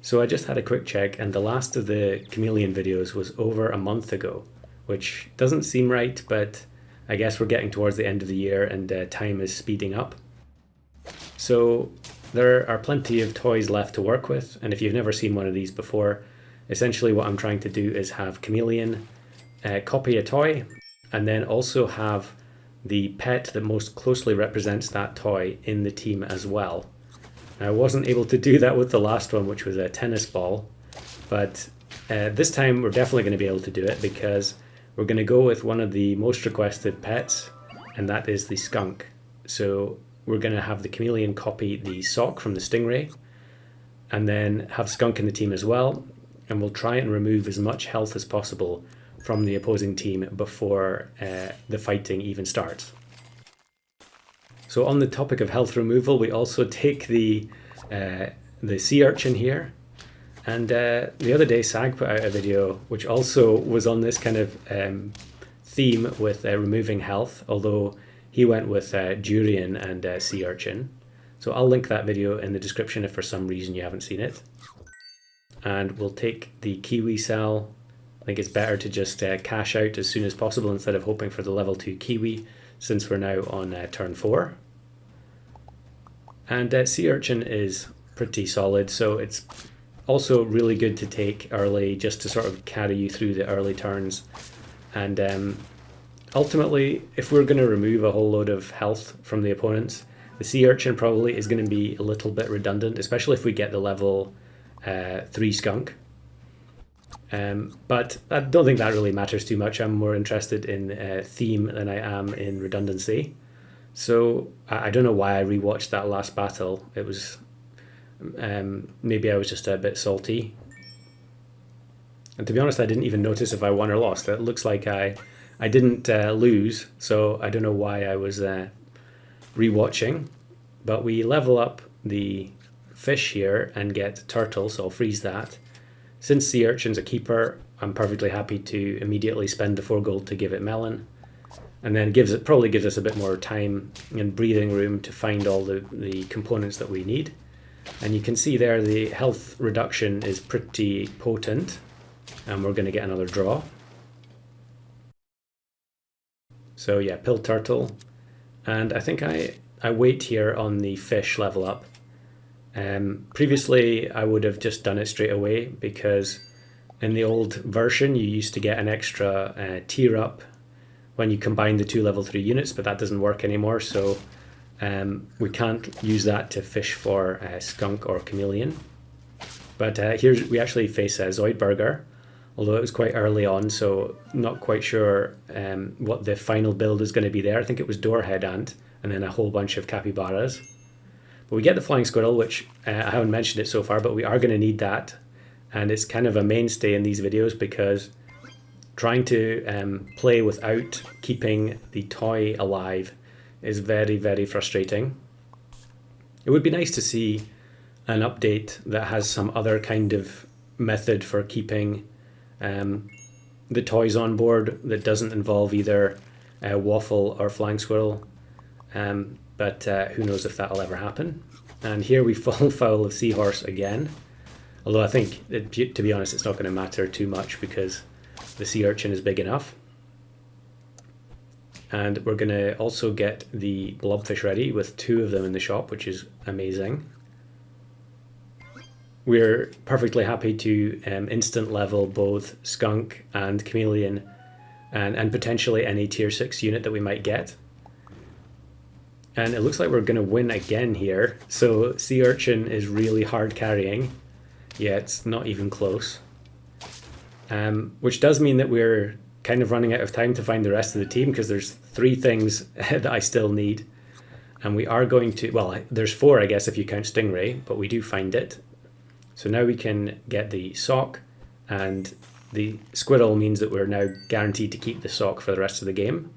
So I just had a quick check, and the last of the Chameleon videos was over a month ago, which doesn't seem right, but I guess we're getting towards the end of the year and time is speeding up. So there are plenty of toys left to work with, and if you've never seen one of these before, essentially what I'm trying to do is have Chameleon copy a toy, and then also have the pet that most closely represents that toy in the team as well. Now, I wasn't able to do that with the last one, which was a tennis ball, but this time we're definitely going to be able to do it because we're going to go with one of the most requested pets, and that is the skunk. So we're going to have the Chameleon copy the sock from the stingray, and then have skunk in the team as well, and we'll try and remove as much health as possible from the opposing team before the fighting even starts. So on the topic of health removal, we also take the sea urchin here. And the other day, Sag put out a video which also was on this kind of theme with removing health, although he went with durian and sea urchin. So I'll link that video in the description if for some reason you haven't seen it. And we'll take the kiwi cell. I think it's better to just cash out as soon as possible instead of hoping for the level 2 kiwi, since we're now on turn 4. And sea urchin is pretty solid, so it's also really good to take early just to sort of carry you through the early turns. And ultimately, if we're going to remove a whole load of health from the opponents, the sea urchin probably is going to be a little bit redundant, especially if we get the level 3 skunk. But I don't think that really matters too much. I'm more interested in theme than I am in redundancy. So I don't know why I rewatched that last battle. It was maybe I was just a bit salty. And to be honest, I didn't even notice if I won or lost. It looks like I didn't lose, so I don't know why I was rewatching. But we level up the fish here and get turtle, so I'll freeze that. Since sea urchin's a keeper, I'm perfectly happy to immediately spend the 4 gold to give it melon. And then probably gives us a bit more time and breathing room to find all the components that we need. And you can see there the health reduction is pretty potent, and we're going to get another draw. So yeah, pill turtle. And I think I wait here on the fish level up. Previously I would have just done it straight away, because in the old version you used to get an extra tier up when you combine the 2 level 3 units, but that doesn't work anymore, so we can't use that to fish for skunk or chameleon. But here we actually face Zoidberger, although it was quite early on, so not quite sure what the final build is going to be there. I think it was Doorhead Ant and then a whole bunch of capybaras. But we get the flying squirrel, which I haven't mentioned it so far, but we are going to need that. And it's kind of a mainstay in these videos because trying to play without keeping the toy alive is very, very frustrating. It would be nice to see an update that has some other kind of method for keeping the toys on board that doesn't involve either waffle or flying squirrel. But who knows if that'll ever happen. And here we fall foul of Seahorse again. Although I think, to be honest, it's not going to matter too much because the sea urchin is big enough. And we're going to also get the blobfish ready with 2 of them in the shop, which is amazing. We're perfectly happy to instant level both skunk and chameleon and potentially any tier 6 unit that we might get. And it looks like we're going to win again here. So sea urchin is really hard carrying. Yeah, it's not even close. Which does mean that we're kind of running out of time to find the rest of the team, because there's 3 things that I still need. And we are going to, well, there's 4 I guess if you count stingray, but we do find it. So now we can get the sock, and the squirrel means that we're now guaranteed to keep the sock for the rest of the game.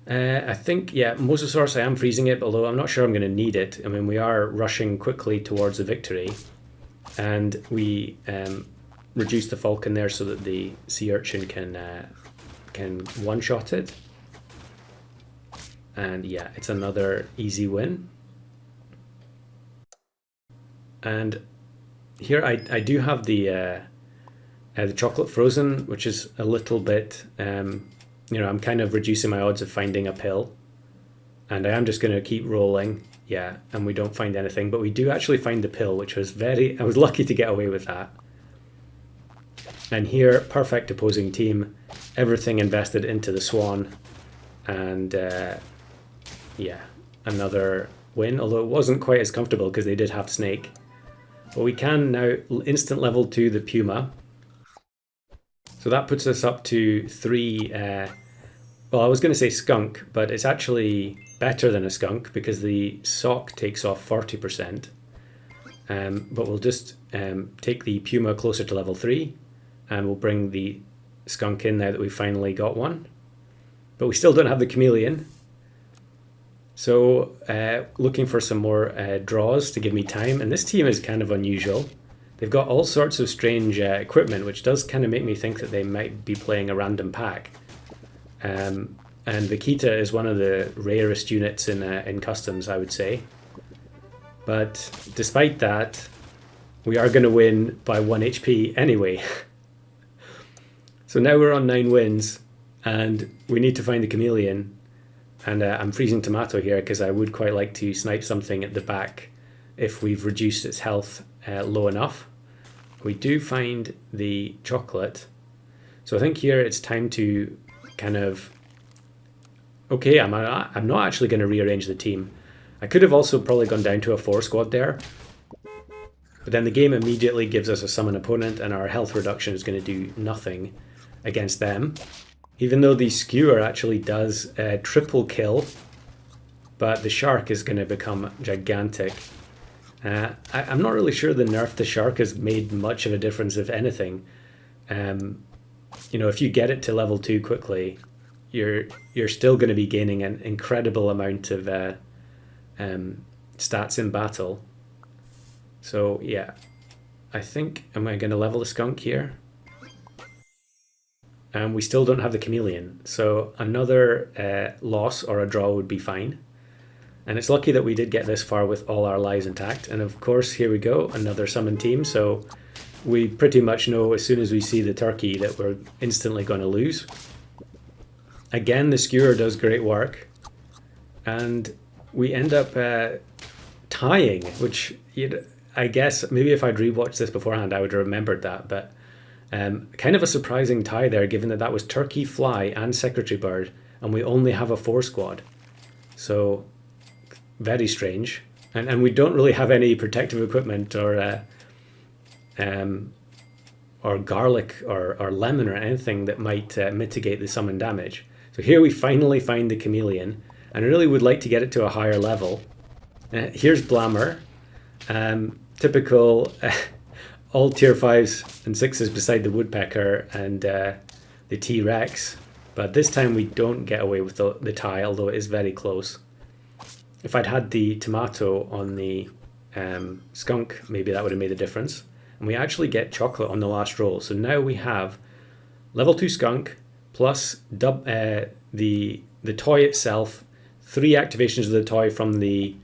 I think, yeah, Mosasaurus, I am freezing it, although I'm not sure I'm going to need it. I mean, we are rushing quickly towards the victory, and we reduce the falcon there so that the sea urchin can one-shot it. And yeah, it's another easy win. And here I do have the chocolate frozen, which is a little bit, I'm kind of reducing my odds of finding a pill. And I am just going to keep rolling. Yeah, and we don't find anything, but we do actually find the pill, which was I was lucky to get away with that. And here, perfect opposing team, everything invested into the Swan. And yeah, another win, although it wasn't quite as comfortable because they did have Snake. But we can now instant level 2 the Puma. So that puts us up to 3, well, I was going to say Skunk, but it's actually better than a Skunk because the sock takes off 40%. But we'll just take the Puma closer to level 3, and we'll bring the Skunk in now that we've finally got one. But we still don't have the Chameleon. So looking for some more draws to give me time. And this team is kind of unusual. They've got all sorts of strange equipment, which does kind of make me think that they might be playing a random pack. And Vikita is one of the rarest units in customs, I would say. But despite that, we are going to win by 1 HP anyway. So now we're on 9 wins, and we need to find the Chameleon. And I'm freezing Tomato here because I would quite like to snipe something at the back if we've reduced its health low enough. We do find the chocolate. So I think here it's time to kind of... Okay, I'm not actually going to rearrange the team. I could have also probably gone down to a 4 squad there. But then the game immediately gives us a summon opponent and our health reduction is going to do nothing against them. Even though the skewer actually does triple kill, but the shark is going to become gigantic. I'm not really sure the nerf to shark has made much of a difference, if anything. If you get it to level 2 quickly, you're still going to be gaining an incredible amount of stats in battle. So yeah, I think, am I going to level the Skunk here? And we still don't have the Chameleon, so another loss or a draw would be fine. And it's lucky that we did get this far with all our lives intact. And of course, here we go, another summon team. So we pretty much know as soon as we see the turkey that we're instantly going to lose. Again, the skewer does great work. And we end up tying, which I guess maybe if I'd rewatched this beforehand, I would have remembered that. But kind of a surprising tie there, given that that was Turkey, Fly, and Secretary Bird, and we only have a 4 squad. So very strange. And we don't really have any protective equipment or garlic or lemon or anything that might mitigate the summon damage. So here we finally find the Chameleon, and I really would like to get it to a higher level. Here's Blammer. Typical all tier 5s and 6s beside the Woodpecker and the T-Rex. But this time we don't get away with the tie, although it is very close. If I'd had the Tomato on the Skunk, maybe that would have made a difference. And we actually get chocolate on the last roll. So now we have level 2 Skunk plus the toy itself, 3 activations of the toy from the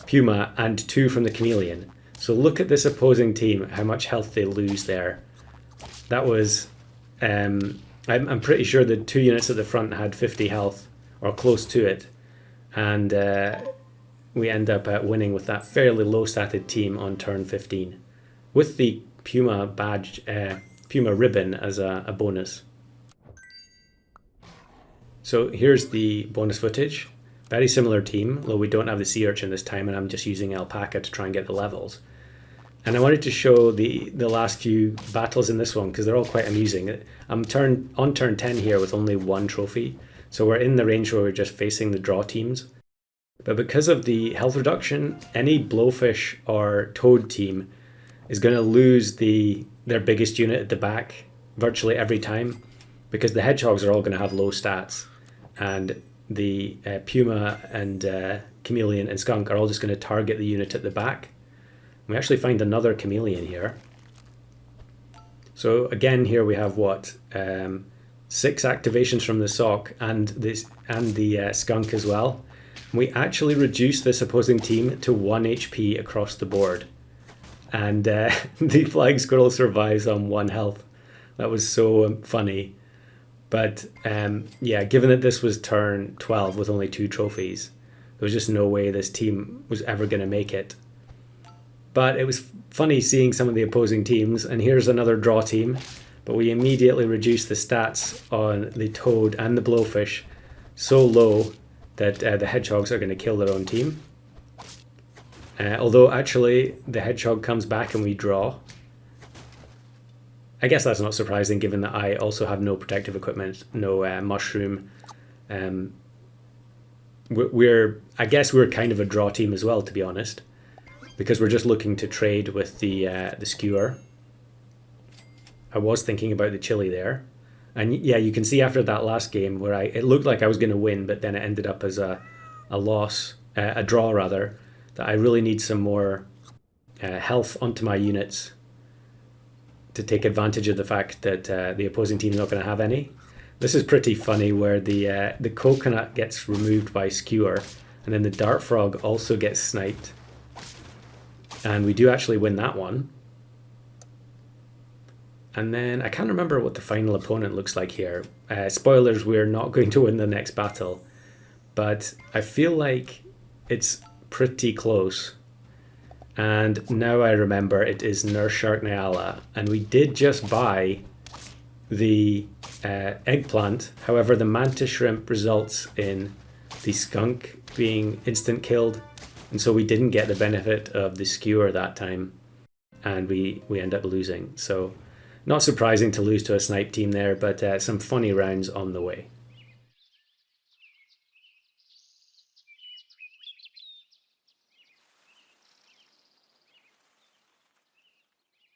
Puma and 2 from the Chameleon. So look at this opposing team, how much health they lose there. That was, I'm pretty sure the 2 units at the front had 50 health or close to it. And we end up winning with that fairly low statted team on turn 15 with the Puma badge, Puma ribbon as a bonus. So here's the bonus footage. Very similar team, though we don't have the sea urchin this time, and I'm just using alpaca to try and get the levels. And I wanted to show the last few battles in this one because they're all quite amusing. I'm on turn 10 here with only 1 trophy, so we're in the range where we're just facing the draw teams. But because of the health reduction, any blowfish or toad team is going to lose their biggest unit at the back virtually every time, because the hedgehogs are all going to have low stats, and the Puma and Chameleon and Skunk are all just going to target the unit at the back. We actually find another Chameleon here. So again, here we have what, 6 activations from the sock and the Skunk as well. We actually reduce this opposing team to 1 HP across the board. and the flying squirrel survives on 1 health. That was so funny. But yeah, given that this was turn 12 with only 2 trophies, there was just no way this team was ever going to make it. But it was funny seeing some of the opposing teams, and here's another draw team. But we immediately reduced the stats on the toad and the blowfish so low that the hedgehogs are going to kill their own team. Although actually the hedgehog comes back and we draw. I guess that's not surprising given that I also have no protective equipment, no mushroom. I guess we're kind of a draw team as well, to be honest, because we're just looking to trade with the skewer. I was thinking about the chili there. And yeah, you can see after that last game where it looked like I was going to win, but then it ended up as a loss, a draw rather, that I really need some more health onto my units to take advantage of the fact that the opposing team's not going to have any. This is pretty funny where the coconut gets removed by skewer, and then the dart frog also gets sniped. And we do actually win that one. And then I can't remember what the final opponent looks like here. Spoilers, we're not going to win the next battle. But I feel like it's pretty close. And now I remember it is Nurse Shark Nyala. And we did just buy the eggplant. However, the mantis shrimp results in the skunk being instant killed. And so we didn't get the benefit of the skewer that time. And we end up losing. So not surprising to lose to a snipe team there, but some funny rounds on the way.